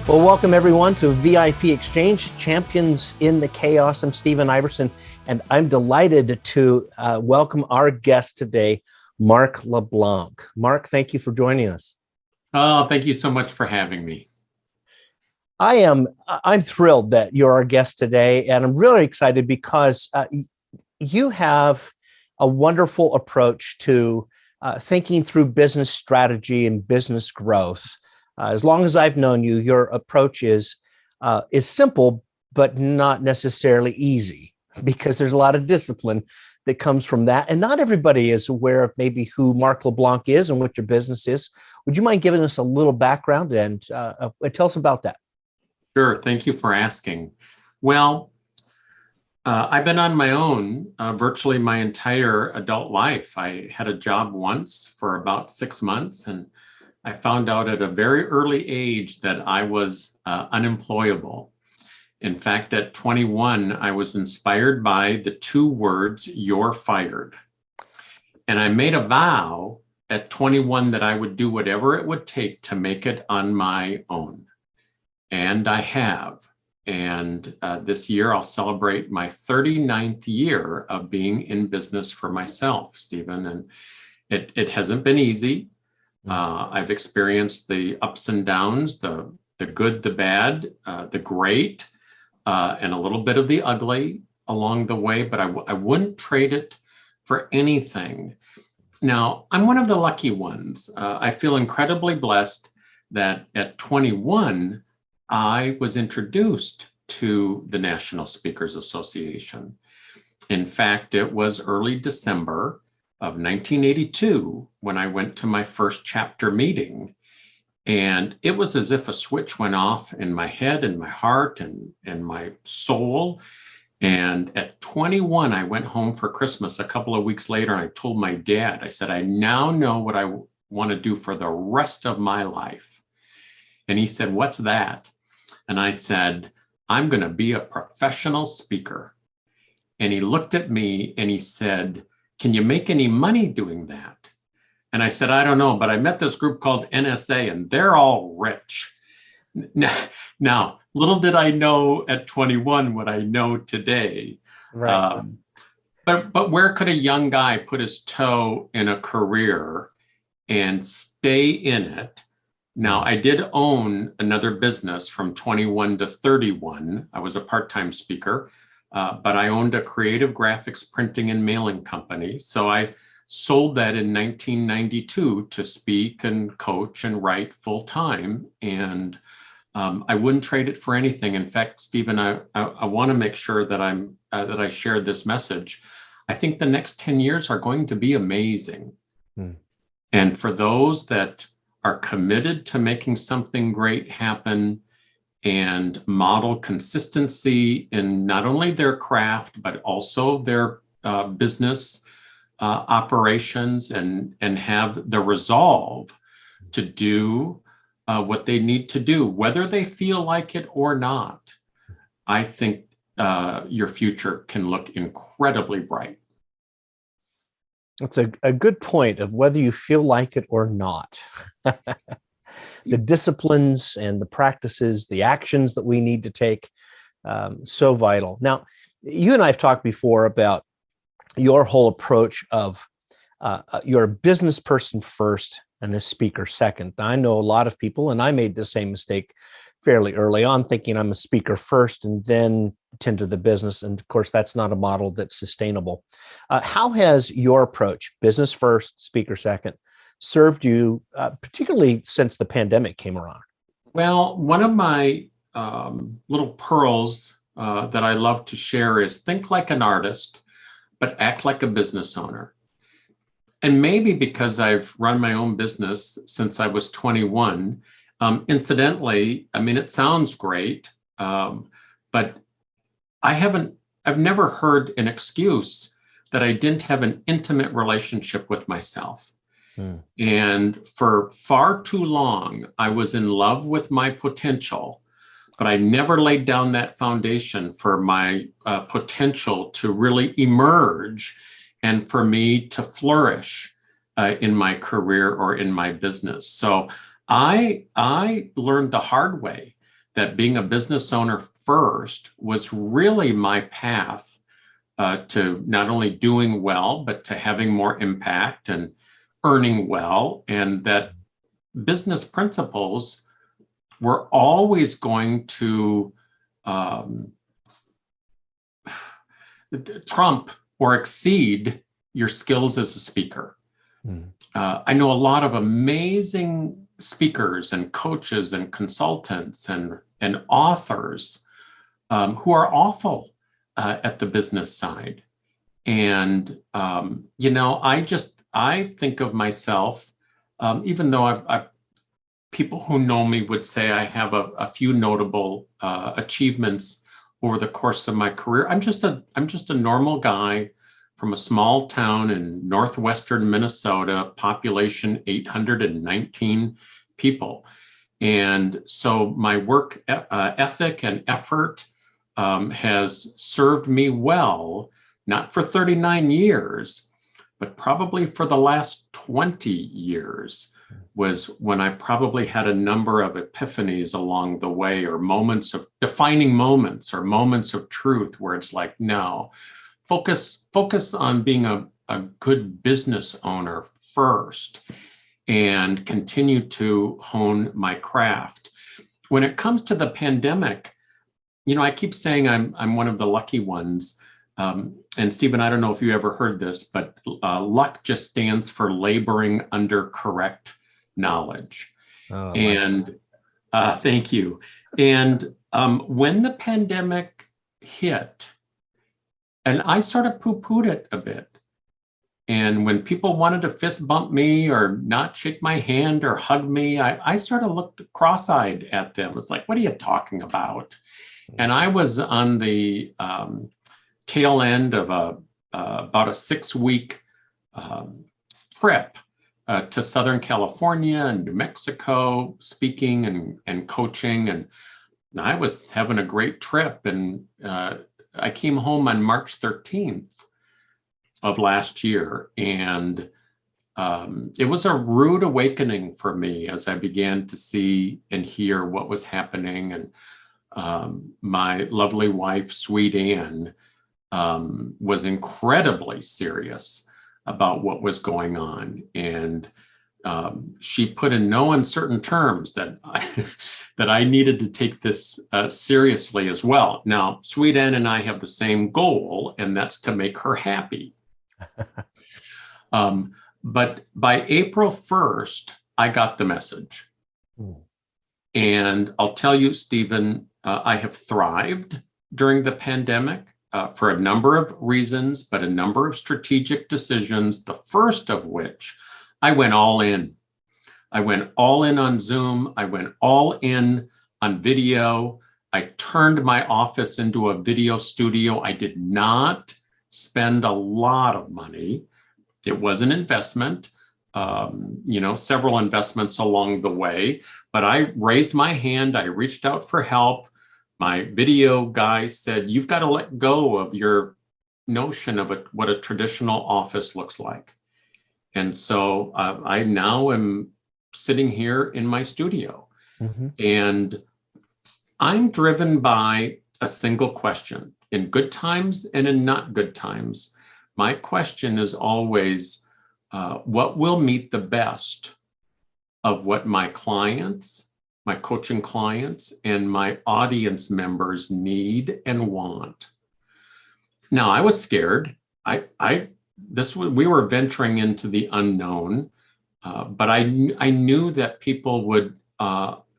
Well, welcome everyone to VIP Exchange, Champions in the Chaos. I'm Stephen Iverson, and I'm delighted to welcome our guest today, Mark LeBlanc. Mark, thank you for joining us. Oh, thank you so much for having me. I'm thrilled that you're our guest today, and I'm really excited because you have a wonderful approach to thinking through business strategy and business growth. As long as I've known you, your approach is simple, but not necessarily easy, because there's a lot of discipline that comes from that. And not everybody is aware of maybe who Mark LeBlanc is and what your business is. Would you mind giving us a little background and tell us about that? Sure. Thank you for asking. Well, I've been on my own virtually my entire adult life. I had a job once for about 6 months, and I found out at a very early age that I was unemployable. In fact, at 21, I was inspired by the 2 words, "you're fired." And I made a vow at 21 that I would do whatever it would take to make it on my own. And I have. And this year, I'll celebrate my 39th year of being in business for myself, Stephen. And it hasn't been easy. I've experienced the ups and downs, the good, the bad, the great, and a little bit of the ugly along the way, but I wouldn't trade it for anything. Now, I'm one of the lucky ones. I feel incredibly blessed that at 21, I was introduced to the National Speakers Association. In fact, it was early December of 1982 when I went to my first chapter meeting. And it was as if a switch went off in my head and my heart and my soul. And at 21, I went home for Christmas a couple of weeks later, and I told my dad, I said, I now know what I want to do for the rest of my life. And he said, "What's that?" And I said, "I'm going to be a professional speaker." And he looked at me and he said, "Can you make any money doing that?" And I said, "I don't know, but I met this group called NSA and they're all rich." Now, little did I know at 21 what I know today. Right. But where could a young guy put his toe in a career and stay in it? Now, I did own another business from 21 to 31. I was a part-time speaker, but I owned a creative graphics printing and mailing company. So I sold that in 1992 to speak and coach and write full-time. And I wouldn't trade it for anything. In fact, Stephen, I want to make sure that that I share this message. I think the next 10 years are going to be amazing. And for those that are committed to making something great happen and model consistency in not only their craft, but also their business operations, and have the resolve to do what they need to do, whether they feel like it or not, I think your future can look incredibly bright. That's a good point of whether you feel like it or not. The disciplines and the practices, the actions that we need to take, so vital. Now, you and I have talked before about your whole approach of you're a business person first and a speaker second. Now, I know a lot of people, and I made the same mistake fairly early on, thinking I'm a speaker first and then tend to the business. And of course, that's not a model that's sustainable. How has your approach, business first, speaker second, served you, particularly since the pandemic came around? Well, one of my little pearls that I love to share is think like an artist, but act like a business owner. And maybe because I've run my own business since I was 21, incidentally, I mean, it sounds great, but I've never heard an excuse that I didn't have an intimate relationship with myself. And for far too long, I was in love with my potential, but I never laid down that foundation for my potential to really emerge and for me to flourish in my career or in my business. So I learned the hard way that being a business owner first was really my path to not only doing well, but to having more impact and earning well, and that business principles were always going to trump or exceed your skills as a speaker. Mm. I know a lot of amazing speakers and coaches and consultants and authors who are awful at the business side. And, I think of myself, even though people who know me would say I have a few notable achievements over the course of my career. I'm just a normal guy from a small town in northwestern Minnesota, population 819 people. And so my work ethic and effort has served me well, not for 39 years, but probably for the last 20 years was when I probably had a number of epiphanies along the way, or moments of defining moments or moments of truth where it's like, no, focus on being a good business owner first and continue to hone my craft. When it comes to the pandemic, I keep saying I'm one of the lucky ones. And Stephen, I don't know if you ever heard this, but luck just stands for laboring under correct knowledge. Oh, And thank you. And when the pandemic hit, and I sort of poo-pooed it a bit. And when people wanted to fist bump me or not shake my hand or hug me, I sort of looked cross-eyed at them. It's like, what are you talking about? And I was on the tail end of about a 6-week trip to Southern California and New Mexico, speaking and coaching. And I was having a great trip. And I came home on March 13th of last year. And it was a rude awakening for me as I began to see and hear what was happening. And my lovely wife, Sweet Ann, was incredibly serious about what was going on. And she put in no uncertain terms that I needed to take this seriously as well. Now, Sweet Ann and I have the same goal, and that's to make her happy. But by April 1st, I got the message. And I'll tell you, Stephen, I have thrived during the pandemic for a number of reasons, but a number of strategic decisions, the first of which I went all in. I went all in on Zoom. I went all in on video. I turned my office into a video studio. I did not spend a lot of money. It was an investment, several investments along the way, but I raised my hand. I reached out for help. My video guy said, you've got to let go of your notion of what a traditional office looks like. And so I now am sitting here in my studio. Mm-hmm. And I'm driven by a single question. In good times and in not good times, my question is always, what will meet the best of what my clients, my coaching clients, and my audience members need and want? Now, I was scared. We were venturing into the unknown, but I knew that people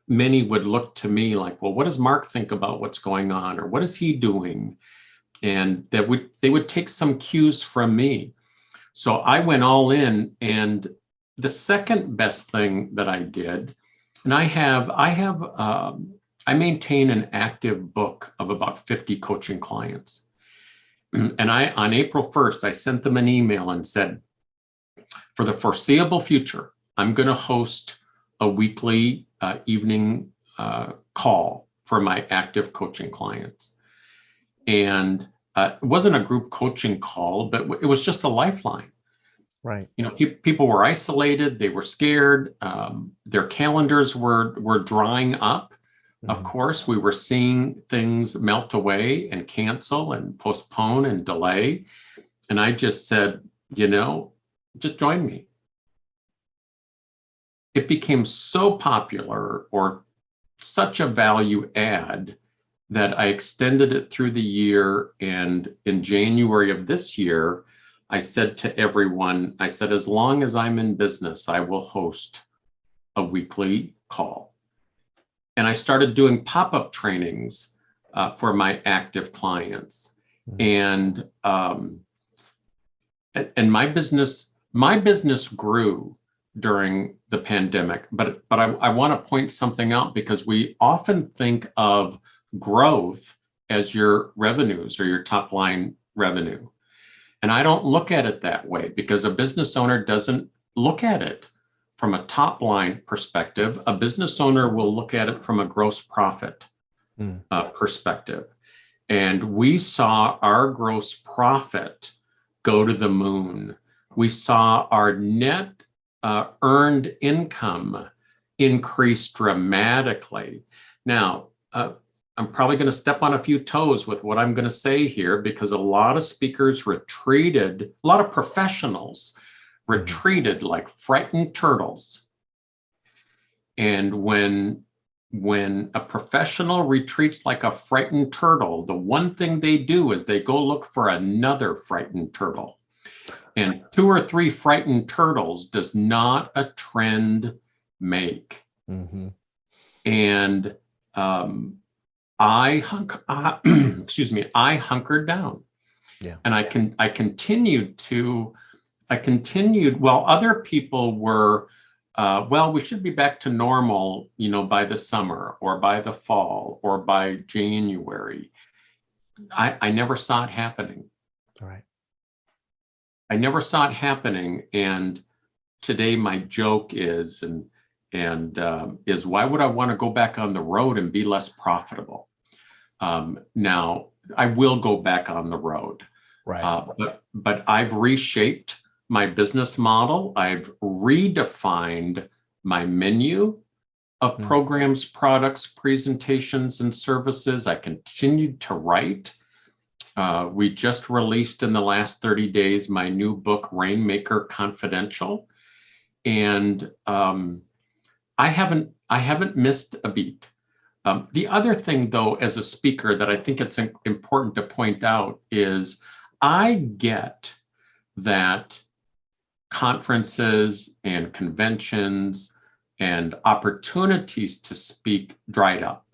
many would look to me like, well, what does Mark think about what's going on, or what is he doing? And they would take some cues from me. So I went all in, and the second best thing that I did, and I maintain an active book of about 50 coaching clients. And on April 1st, I sent them an email and said, for the foreseeable future, I'm going to host a weekly evening call for my active coaching clients. And it wasn't a group coaching call, but it was just a lifeline. Right. People were isolated. They were scared. Their calendars were drying up. Of course, we were seeing things melt away and cancel and postpone and delay. And I just said, just join me. It became so popular, or such a value add, that I extended it through the year. And in January of this year, I said to everyone, I said, as long as I'm in business, I will host a weekly call. And I started doing pop-up trainings for my active clients. And my business grew during the pandemic. But I want to point something out, because we often think of growth as your revenues or your top line revenue. And I don't look at it that way, because a business owner doesn't look at it from a top line perspective. A business owner will look at it from a gross profit perspective. And we saw our gross profit go to the moon. We saw our net earned income increase dramatically. Now, I'm probably going to step on a few toes with what I'm going to say here, because a lot of speakers retreated, a lot of professionals retreated like frightened turtles. And when a professional retreats like a frightened turtle, the one thing they do is they go look for another frightened turtle. And 2 or 3 frightened turtles does not a trend make. And I hunkered down. Yeah. And I continued while other people were, we should be back to normal, by the summer or by the fall or by January. I never saw it happening. All right. I never saw it happening. And today my joke is, is why would I want to go back on the road and be less profitable? Now I will go back on the road, right? But I've reshaped my business model. I've redefined my menu of programs, products, presentations, and services. I continued to write. We just released in the last 30 days my new book, Rainmaker Confidential. And I haven't missed a beat. The other thing, though, as a speaker that I think it's important to point out is I get that conferences and conventions and opportunities to speak dried up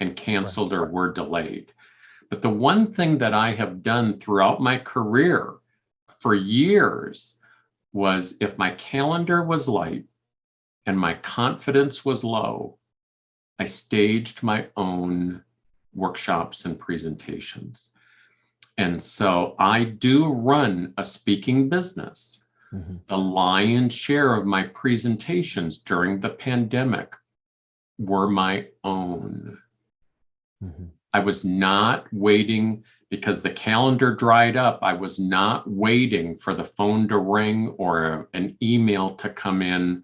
and canceled or were delayed. But the one thing that I have done throughout my career for years was, if my calendar was light and my confidence was low, I staged my own workshops and presentations. And so I do run a speaking business. The lion's share of my presentations during the pandemic were my own. I was not waiting, because the calendar dried up. I was not waiting for the phone to ring or an email to come in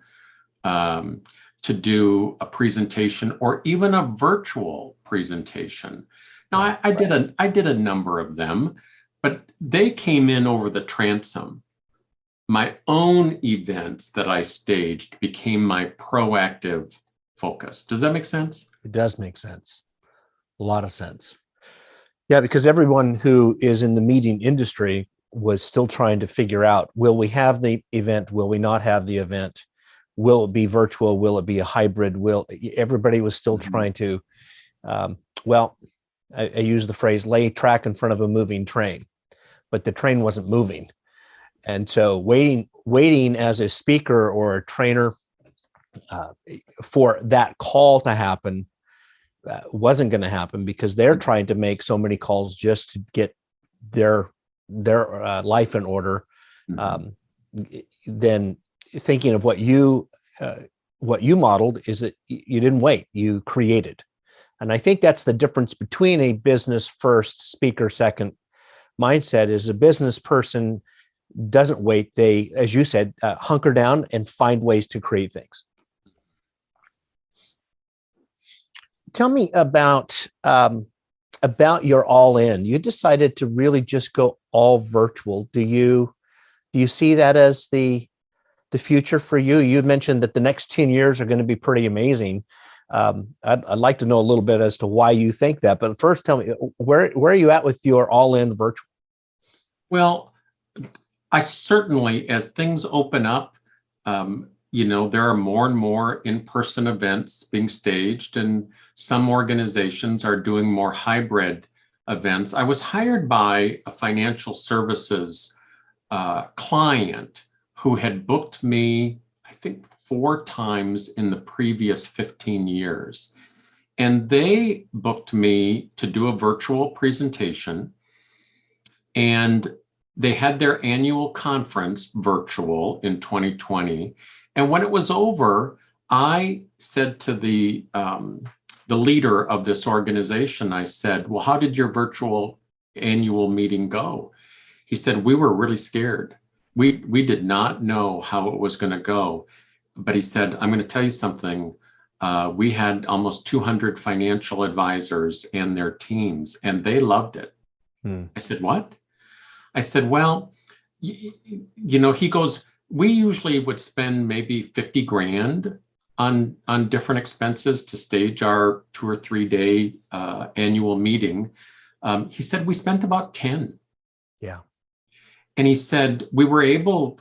to do a presentation or even a virtual presentation. Now, I did a number of them, but they came in over the transom. My own events that I staged became my proactive focus. Does that make sense? It does make sense. A lot of sense. Yeah, because everyone who is in the meeting industry was still trying to figure out, will we have the event? Will we not have the event? Will it be virtual? Will it be a hybrid? Everybody was still trying to, I use the phrase, lay track in front of a moving train, but the train wasn't moving. And so waiting as a speaker or a trainer for that call to happen wasn't going to happen, because they're trying to make so many calls just to get their life in order. Then thinking of what you modeled is that you didn't wait, you created. And I think that's the difference between a business first, speaker second mindset. Is a business person doesn't wait. They, as you said, hunker down and find ways to create things. Tell me about your all in. You decided to really just go all virtual. Do you see that as the future for you? You mentioned that the next 10 years are going to be pretty amazing. I'd like to know a little bit as to why you think that. But first, tell me where are you at with your all in virtual? Well, I certainly, as things open up, there are more and more in-person events being staged, and some organizations are doing more hybrid events. I was hired by a financial services client who had booked me, I think, 4 times in the previous 15 years. And they booked me to do a virtual presentation. And they had their annual conference virtual in 2020. And when it was over, I said to the leader of this organization, I said, well, how did your virtual annual meeting go? He said, we were really scared. We did not know how it was going to go. But he said, I'm going to tell you something. We had almost 200 financial advisors and their teams, and they loved it. I said, what? I said, well, he goes, we usually would spend maybe 50 grand on different expenses to stage our 2 or 3 day annual meeting. He said, we spent about 10. Yeah. And he said, we were able,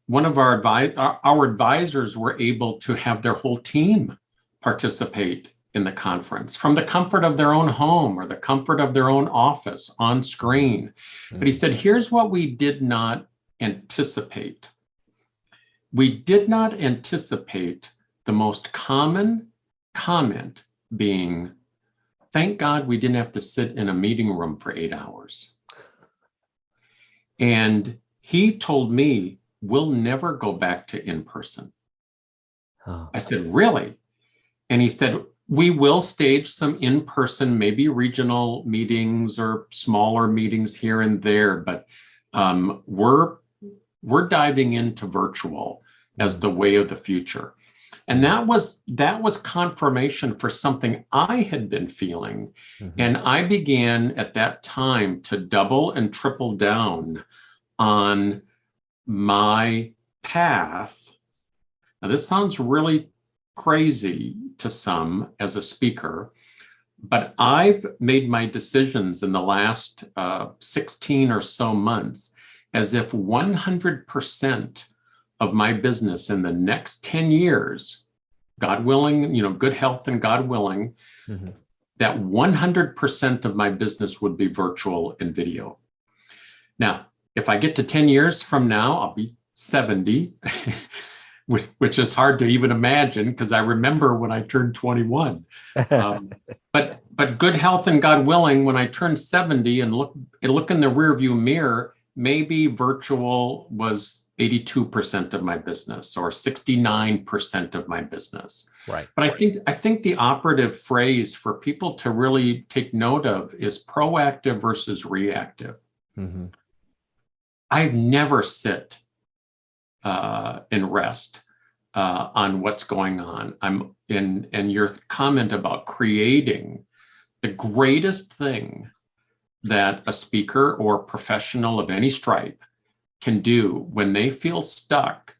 one of our advisors were able to have their whole team participate in the conference from the comfort of their own home or the comfort of their own office on screen. But he said, here's what we did not anticipate. We did not anticipate the most common comment being, thank God we didn't have to sit in a meeting room for 8 hours. And he told me, we'll never go back to in-person. I said, really? And he said, we will stage some in-person, maybe regional meetings or smaller meetings here and there, but we're diving into virtual as the way of the future. And that was confirmation for something I had been feeling. And I began at that time to double and triple down on my path. Now, this sounds really crazy to some as a speaker, but I've made my decisions in the last 16 or so months as if 100% of my business in the next 10 years, God willing, good health and God willing, that 100% of my business would be virtual and video. Now, if I get to 10 years from now, I'll be 70, which is hard to even imagine because I remember when I turned 21. But good health and God willing, when I turn 70 and look in the rearview mirror, maybe virtual was 82% of my business or 69% of my business. Right. But I think the operative phrase for people to really take note of is proactive versus reactive. I never sit and rest on what's going on. And your comment about creating the greatest thing that a speaker or professional of any stripe can do when they feel stuck,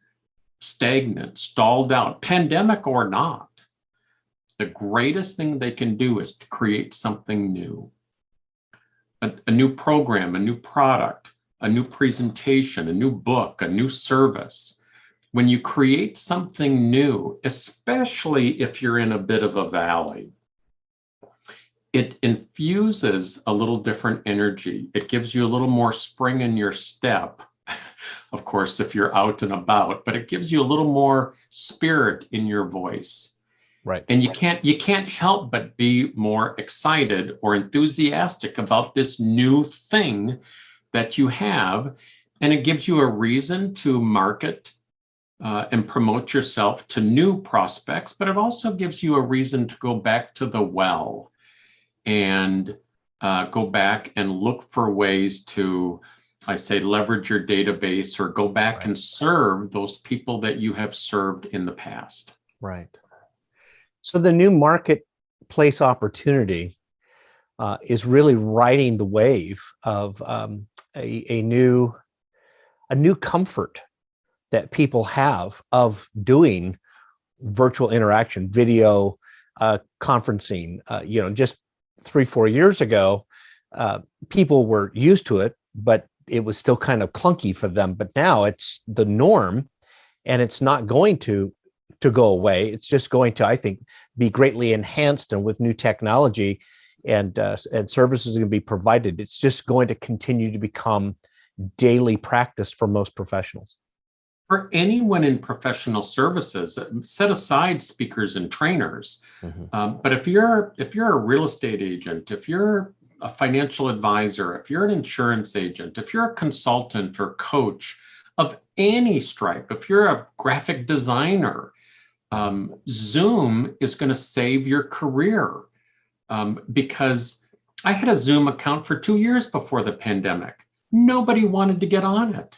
stagnant, stalled out, pandemic or not, the greatest thing they can do is to create something new, a new program, a new product, a new presentation, a new book, a new service. When you create something new, especially if you're in a bit of a valley, it infuses a little different energy. It gives you a little more spring in your step, of course, if you're out and about, but it gives you a little more spirit in your voice. Right. And you can't help but be more excited or enthusiastic about this new thing that you have. And it gives you a reason to market and promote yourself to new prospects, but it also gives you a reason to go back to the well and go back and look for ways to, I say, leverage your database or go back and serve those people that you have served in the past. Right. So the new market workplace opportunity is really riding the wave of a new comfort that people have of doing virtual interaction, video conferencing. Just 3-4 years ago, people were used to it, but it was still kind of clunky for them. But now it's the norm, and it's not going to go away. It's just going to, I think, be greatly enhanced, and with new technology and services going to be provided, it's just going to continue to become daily practice for most professionals. For anyone in professional services, set aside speakers and trainers. But if you're a real estate agent, if you're a financial advisor, if you're an insurance agent, if you're a consultant or coach of any stripe, if you're a graphic designer, Zoom is going to save your career. Because I had a Zoom account for 2 years before the pandemic. Nobody wanted to get on it.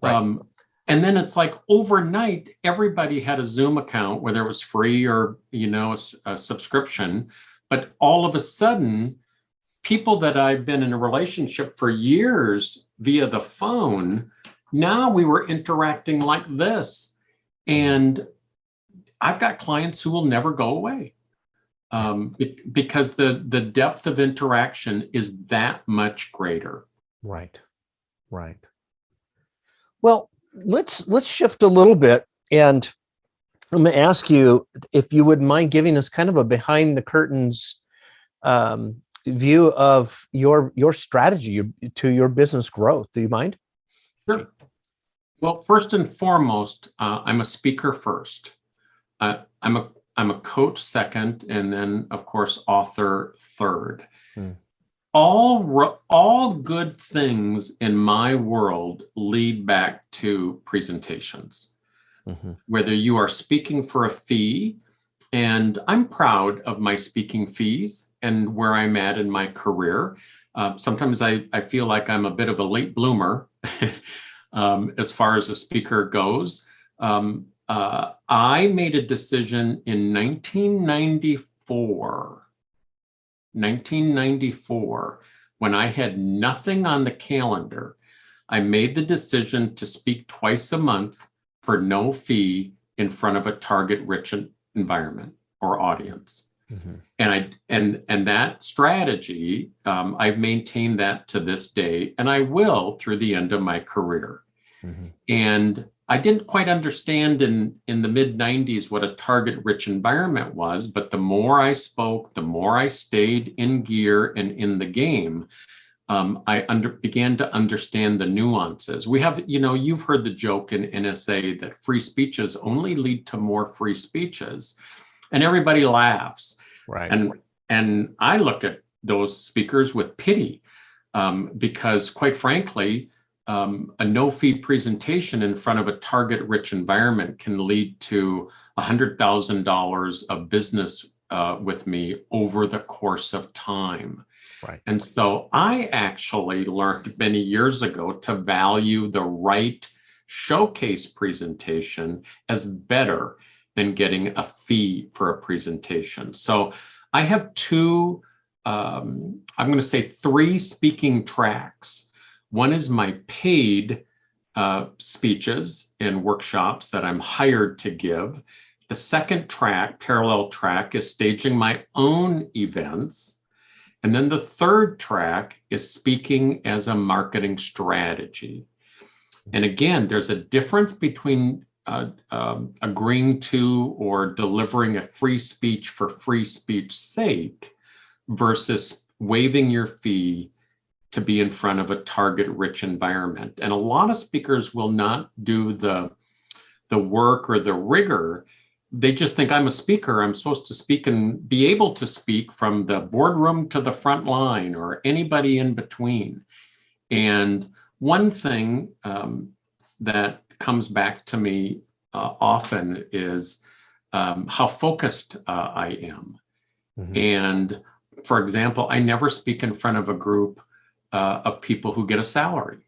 Right. And then it's like overnight, everybody had a Zoom account, whether it was free or, a subscription. But all of a sudden, people that I've been in a relationship for years via the phone, now we were interacting like this. And I've got clients who will never go away because the depth of interaction is that much greater. Right. Well, let's shift a little bit, and I'm going to ask you if you would mind giving us kind of a behind the curtains view of your strategy to your business growth. Do you mind? Sure. Well, first and foremost, I'm a speaker first. I'm a coach second, and then of course author third. All good things in my world lead back to presentations. Whether you are speaking for a fee, and I'm proud of my speaking fees and where I'm at in my career. Sometimes I feel like I'm a bit of a late bloomer as far as a speaker goes. I made a decision in 1994, when I had nothing on the calendar. I made the decision to speak twice a month for no fee in front of a target-rich environment or audience. And that strategy, I've maintained that to this day, and I will through the end of my career. And I didn't quite understand in the mid-90s what a target-rich environment was, but the more I spoke, the more I stayed in gear and in the game, I began to understand the nuances. We have, you've heard the joke in NSA that free speeches only lead to more free speeches, and everybody laughs. Right. And I look at those speakers with pity because, quite frankly, a no-fee presentation in front of a target-rich environment can lead to $100,000 of business with me over the course of time. Right. And so I actually learned many years ago to value the right showcase presentation as better than getting a fee for a presentation. So I have I'm going to say 3 speaking tracks. One is my paid speeches and workshops that I'm hired to give. The second track, parallel track, is staging my own events. And then the third track is speaking as a marketing strategy. And again, there's a difference between agreeing to or delivering a free speech for free speech's sake versus waiving your fee to be in front of a target-rich environment. And a lot of speakers will not do the work or the rigor. They just think, I'm a speaker, I'm supposed to speak and be able to speak from the boardroom to the front line or anybody in between. And one thing that comes back to me often is how focused I am. And for example, I never speak in front of a group of people who get a salary.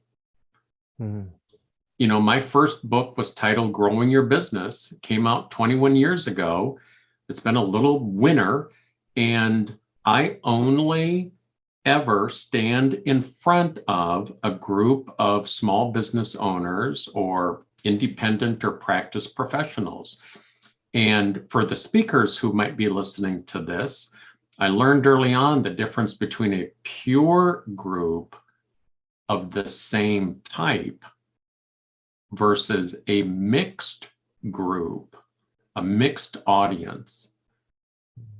My first book was titled Growing Your Business. It came out 21 years ago. It's been a little winner. And I only ever stand in front of a group of small business owners or independent or practice professionals. And for the speakers who might be listening to this, I learned early on the difference between a pure group of the same type versus a mixed group, a mixed audience.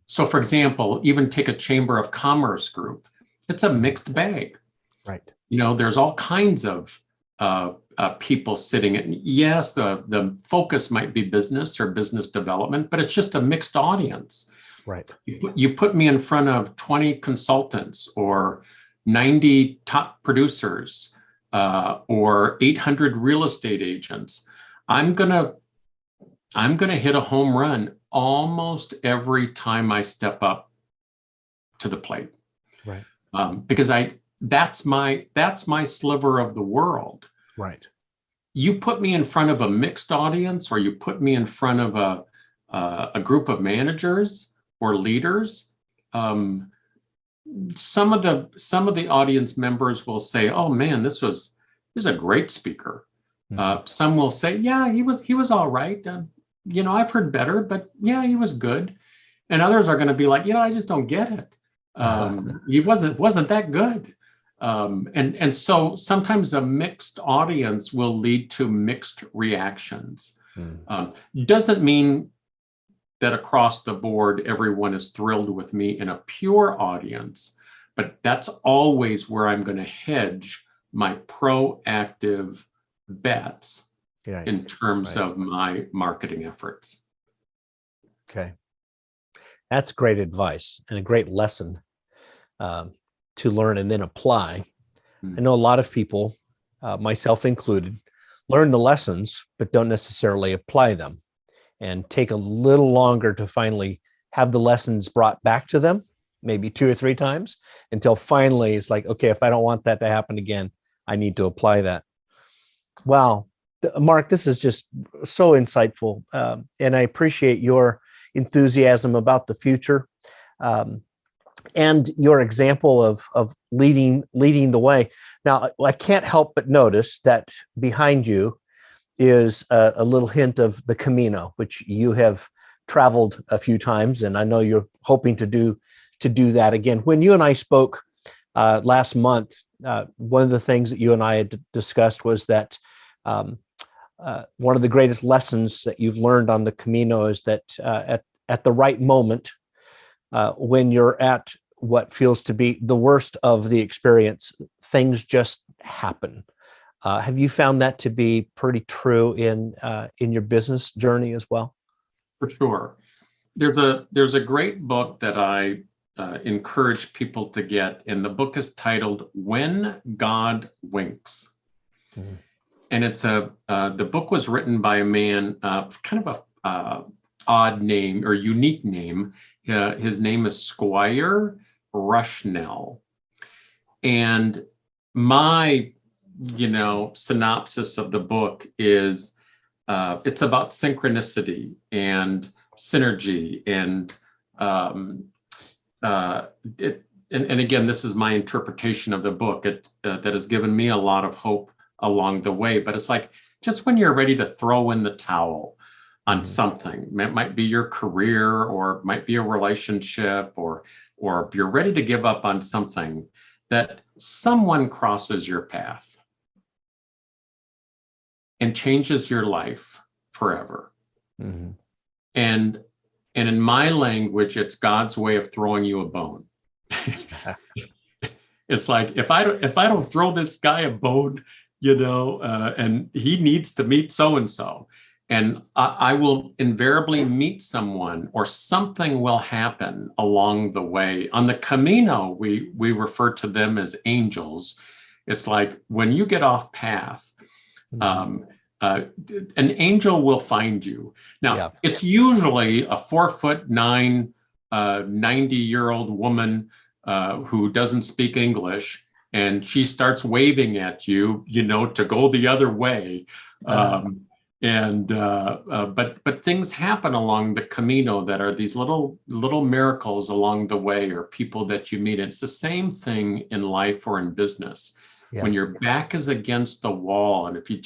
So for example, even take a Chamber of Commerce group. It's a mixed bag. Right. You know, there's all kinds of people sitting in. Yes, the focus might be business or business development, but it's just a mixed audience. Right. You put me in front of 20 consultants or 90 top producers or 800 real estate agents. I'm gonna hit a home run almost every time I step up to the plate. Right. Because that's my sliver of the world. Right. You put me in front of a mixed audience, or you put me in front of a group of managers or leaders. Some of the audience members will say, "Oh man, this is a great speaker." Some will say, "Yeah, he was all right. You know, I've heard better, but yeah, he was good." And others are going to be like, "I just don't get it. He wasn't that good." And so sometimes a mixed audience will lead to mixed reactions. Doesn't mean that across the board, everyone is thrilled with me in a pure audience, but that's always where I'm going to hedge my proactive bets in terms of my marketing efforts. Okay. That's great advice and a great lesson to learn and then apply. I know a lot of people, myself included, learn the lessons, but don't necessarily apply them, and take a little longer to finally have the lessons brought back to them, maybe 2 or 3 times, until finally it's like, okay, if I don't want that to happen again, I need to apply that. Wow. Mark, this is just so insightful. And I appreciate your enthusiasm about the future. And your example of leading the way. Now, I can't help but notice that behind you is a little hint of the Camino, which you have traveled a few times, and I know you're hoping to do that again. When you and I spoke last month, one of the things that you and I had discussed was that one of the greatest lessons that you've learned on the Camino is that at the right moment, when you're at what feels to be the worst of the experience, things just happen. Have you found that to be pretty true in your business journey as well? For sure. There's a great book that I encourage people to get, and the book is titled "When God Winks." And it's the book was written by a man, kind of a odd name or unique name. His name is Squire Rushnell. And my, synopsis of the book is it's about synchronicity and synergy, and again, this is my interpretation of the book. That has given me a lot of hope along the way. But it's like, just when you're ready to throw in the towel on something, it might be your career, or it might be a relationship, or you're ready to give up on something, that someone crosses your path and changes your life forever. And in my language, it's God's way of throwing you a bone. It's like, if I don't throw this guy a bone, and he needs to meet so-and-so, and I will invariably meet someone, or something will happen along the way. On the Camino, we refer to them as angels. It's like, when you get off path, an angel will find you. Now, it's usually a 4'9", 90-year-old woman who doesn't speak English, and she starts waving at you, to go the other way. But things happen along the Camino that are these little miracles along the way, or people that you meet. It's the same thing in life or in business. When Yes. your back is against the wall, and if you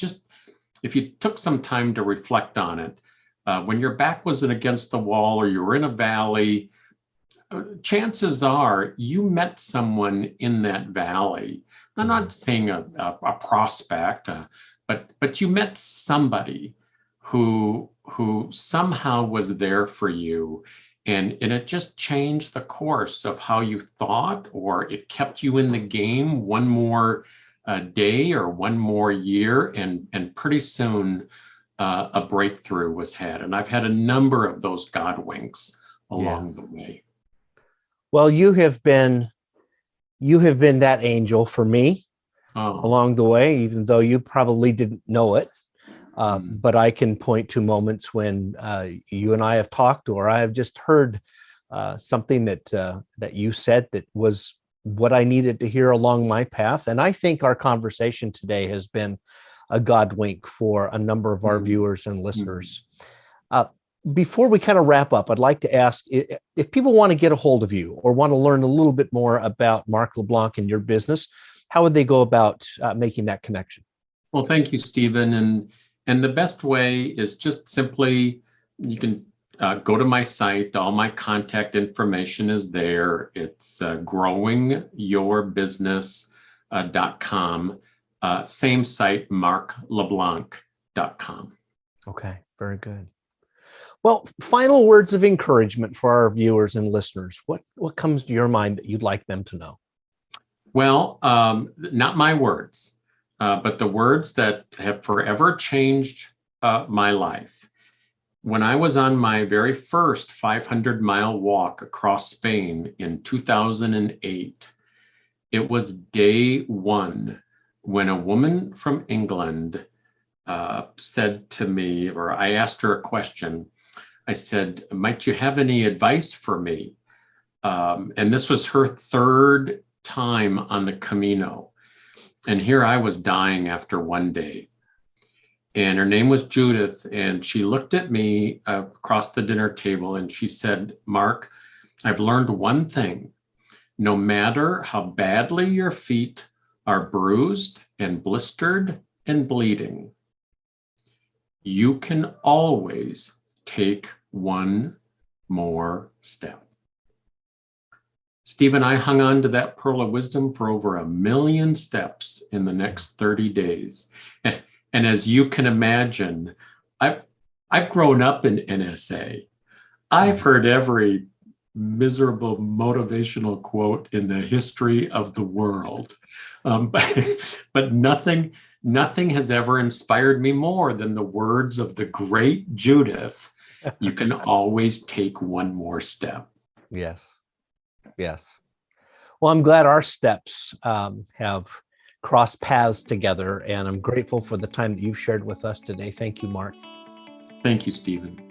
took some time to reflect on it, when your back wasn't against the wall or you were in a valley, chances are you met someone in that valley. I'm not saying a prospect, but you met somebody who somehow was there for you, and it just changed the course of how you thought, or it kept you in the game one more day or one more year, and pretty soon a breakthrough was had. And I've had a number of those God winks along the Yes. way. Well, you have been that angel for me Oh, along the way, even though you probably didn't know it. mm, But I can point to moments when you and I have talked, or I have just heard something that you said that was what I needed to hear along my path. And I think our conversation today has been a God wink for a number of our mm, viewers and mm. listeners. Uh, Before we kind of wrap up, I'd like to ask if people want to get a hold of you or want to learn a little bit more about Mark LeBlanc and your business, how would they go about making that connection? Well, thank you, Stephen. And the best way is just simply you can go to my site. All my contact information is there. It's growingyourbusiness.com. Same site, markleblanc.com. Okay, very good. Well, final words of encouragement for our viewers and listeners. What comes to your mind that you'd like them to know? Well, not my words, but the words that have forever changed my life. When I was on my very first 500-mile walk across Spain in 2008, it was day one when a woman from England said to me, or I asked her a question. I said, "Might you have any advice for me?" And this was her third time on the Camino. And here I was dying after one day. And her name was Judith. And she looked at me across the dinner table and she said, "Mark, I've learned one thing. No matter how badly your feet are bruised and blistered and bleeding, you can always take one more step." Stephen, I hung on to that pearl of wisdom for over 1 million steps in the next 30 days. And as you can imagine, I've, I've grown up in NSA. I've heard every miserable motivational quote in the history of the world. But, but nothing has ever inspired me more than the words of the great Judith. You can always take one more step. Yes, yes. Well, I'm glad our steps have crossed paths together, and I'm grateful for the time that you've shared with us today. Thank you, Mark. Thank you, Stephen.